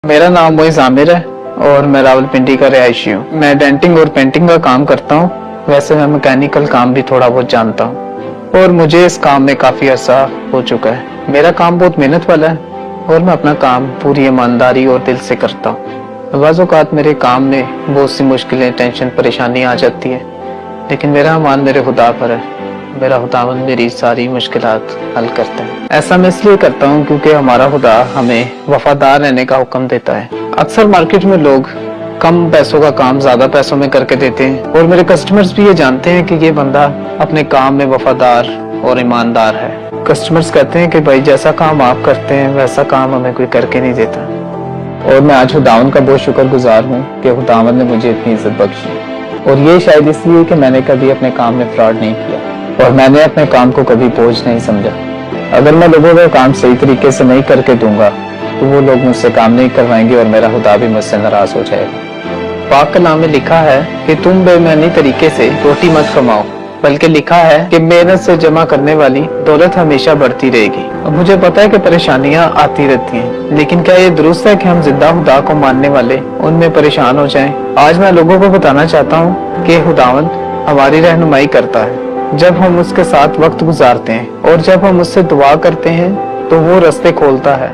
मेरा नाम मोइज़ आमिर है और मैं रावलपिंडी का रिहायशी हूँ। मैं डेंटिंग और पेंटिंग का काम करता हूँ। वैसे मैं मैकेनिकल काम भी थोड़ा बहुत जानता हूँ और मुझे इस काम में काफ़ी अर्सा हो चुका है। मेरा काम बहुत मेहनत वाला है और मैं अपना काम पूरी ईमानदारी और दिल से करता हूँ। बाज़ औक़ात मेरे काम में बहुत सी मुश्किलें, टेंशन, परेशानी आ जाती है, लेकिन मेरा ईमान मेरे खुदा पर है। मेरा खुदावंद मेरी सारी मुश्किलात हल करता है। ऐसा मैं इसलिए करता हूँ क्योंकि हमारा खुदा हमें वफादार रहने का हुक्म देता है। अक्सर मार्केट में लोग कम पैसों का काम ज्यादा पैसों में करके देते हैं और मेरे कस्टमर्स भी ये जानते हैं कि ये बंदा अपने काम में वफादार और ईमानदार है। कस्टमर्स कहते हैं कि भाई जैसा काम आप करते हैं वैसा काम हमें कोई करके नहीं देता। और मैं आज खुदावंद का बहुत शुक्रगुजार हूँ कि खुदावंद ने मुझे इतनी इज्जत बख्शी, और ये शायद इसलिए कि मैंने कभी अपने काम में फ्रॉड नहीं किया और मैंने अपने काम को कभी बोझ नहीं समझा। अगर मैं लोगों का काम सही तरीके से नहीं करके दूंगा तो वो लोग मुझसे काम नहीं करवाएंगे और मेरा खुदा भी मुझसे नाराज हो जाएगा। पाक कलाम में लिखा है कि तुम बेईमानी तरीके से रोटी मत कमाओ, बल्कि लिखा है कि मेहनत से जमा करने वाली दौलत हमेशा बढ़ती रहेगी। अब मुझे पता है कि परेशानियां आती रहती हैं, लेकिन क्या ये दुरुस्त है कि हम जिंदा खुदा को मानने वाले उनमें परेशान हो जाएं? आज मैं लोगों को बताना चाहता हूँ कि खुदावंद हमारी रहनुमाई करता है। जब हम उसके साथ वक्त गुजारते हैं और जब हम उससे दुआ करते हैं तो वो रास्ते खोलता है।